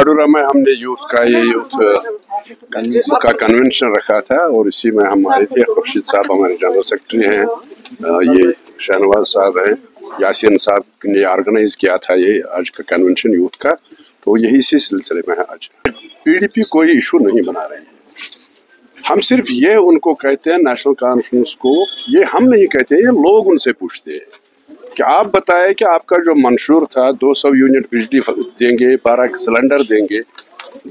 चाडूरा में हमने यूथ का कन्वेंशन रखा था और इसी में हम आए थे। खुर्शीद साहब हमारे जनरल सेक्रेटरी हैं, ये शहनवाज साहब हैं, यासीन साहब ने ऑर्गेनाइज किया था ये आज का कन्वेंशन यूथ का, तो यही इसी सिलसिले में है। आज पीडीपी कोई इशू नहीं बना रही है, हम सिर्फ ये उनको कहते हैं नेशनल कॉन्फ्रेंस को, ये हम नहीं कहते, ये लोग उनसे पूछते हैं कि आप बताएं कि आपका जो मंशूर था 200 यूनिट बिजली देंगे, 12 सिलेंडर देंगे,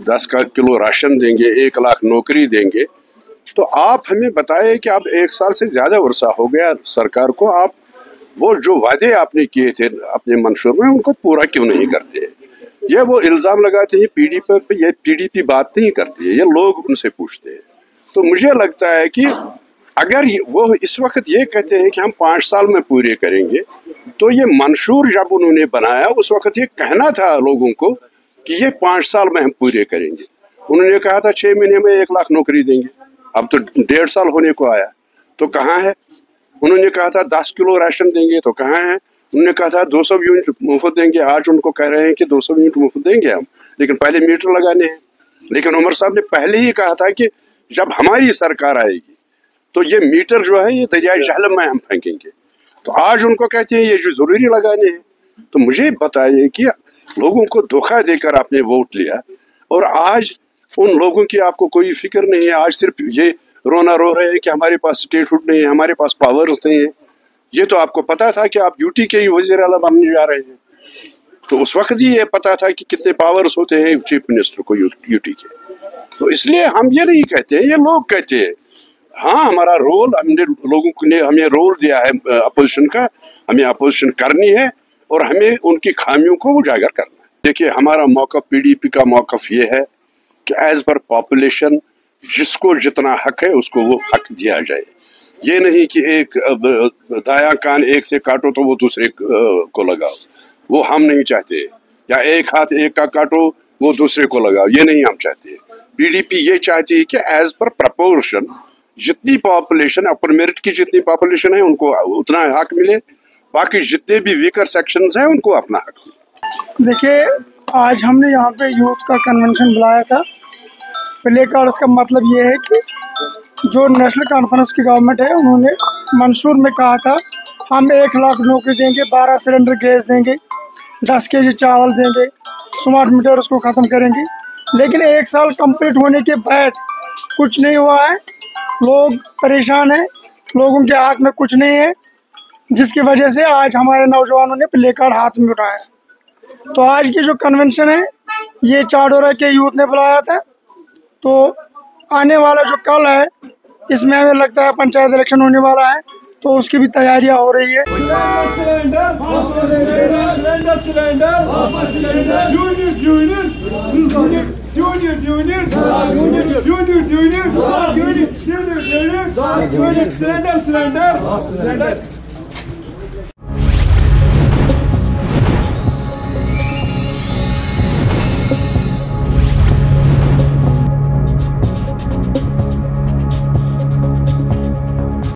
10 किलो राशन देंगे, 1 लाख नौकरी देंगे, तो आप हमें बताएं कि आप 1 साल से ज़्यादा वर्षा हो गया सरकार को, आप वो जो वादे आपने किए थे अपने मंशूर में उनको पूरा क्यों नहीं करते? ये वो इल्ज़ाम लगाते हैं पीडीपी पर, ये पीडीपी बात नहीं करती है, ये लोग उनसे पूछते हैं। तो मुझे लगता है कि अगर वो इस वक्त ये कहते हैं कि हम 5 साल में पूरे करेंगे, तो ये मंशूर जब उन्होंने बनाया उस वक्त ये कहना था लोगों को कि ये 5 साल में हम पूरे करेंगे। उन्होंने कहा था 6 महीने में 1 लाख नौकरी देंगे, अब तो 1.5 साल होने को आया, तो कहाँ है? उन्होंने कहा था 10 किलो राशन देंगे, तो कहाँ है? उन्होंने कहा था 200 यूनिट मुफ्त देंगे, आज उनको कह रहे हैं कि 200 यूनिट मुफ्त देंगे हम, लेकिन पहले मीटर लगाने हैं। लेकिन उमर साहब ने पहले ही कहा था कि जब हमारी सरकार आएगी तो ये मीटर जो है ये दरियाई जहलम में हम फेंकेंगे, तो आज उनको कहते हैं ये जो जरूरी लगाने हैं। तो मुझे बताइए कि लोगों को धोखा देकर आपने वोट लिया और आज उन लोगों की आपको कोई फिक्र नहीं है, आज सिर्फ ये रोना रो रहे हैं कि हमारे पास स्टेटहुड नहीं है, हमारे पास पावर्स नहीं है। ये तो आपको पता था कि आप यूटी के ही वजीर आला बनने जा रहे हैं, तो उस वक्त ही ये पता था कि कितने पावर्स होते हैं चीफ मिनिस्टर को यूटी के। तो इसलिए हम ये नहीं कहते, ये लोग कहते हैं। हाँ, हमारा रोल, हमने लोगों ने हमें रोल दिया है अपोजिशन का, हमें अपोजिशन करनी है और हमें उनकी खामियों को उजागर करना है। देखिए, हमारा मौक़िफ़, पीडीपी का मौक़िफ़ ये है कि एज पर पॉपुलेशन जिसको जितना हक है उसको वो हक दिया जाए। ये नहीं कि एक दायां कान एक से काटो तो वो दूसरे को लगाओ, वो हम नहीं चाहते, या एक हाथ एक का काटो वो दूसरे को लगाओ, ये नहीं हम चाहते। पीडीपी ये चाहती है कि एज पर प्रपोर्शन जितनी पॉपुलेशन, अपर मेरिट की जितनी पॉपुलेशन है उनको उतना हक मिले, बाकी जितने भी वीकर सेक्शंस हैं उनको अपना हक मिले। देखिए, आज हमने यहाँ पे यूथ का कन्वेंशन बुलाया था। प्ले कार्ड्स का मतलब ये है कि जो नेशनल कॉन्फ्रेंस की गवर्नमेंट है उन्होंने मंशूर में कहा था हम 1 लाख नौकरी देंगे, 12 सिलेंडर गैस देंगे, 10 केजी चावल देंगे, स्मार्ट मीटर उसको ख़त्म करेंगे। लेकिन 1 साल कंप्लीट होने के बाद कुछ नहीं हुआ है, लोग परेशान हैं, लोगों के हाथ में कुछ नहीं है, जिसकी वजह से आज हमारे नौजवानों ने प्ले कार्ड हाथ में उठाया। तो आज की जो कन्वेंशन है ये चाडोरा के यूथ ने बुलाया था, तो आने वाला जो कल है इसमें हमें लगता है पंचायत इलेक्शन होने वाला है, तो उसकी भी तैयारियां हो रही है। सिलेंडर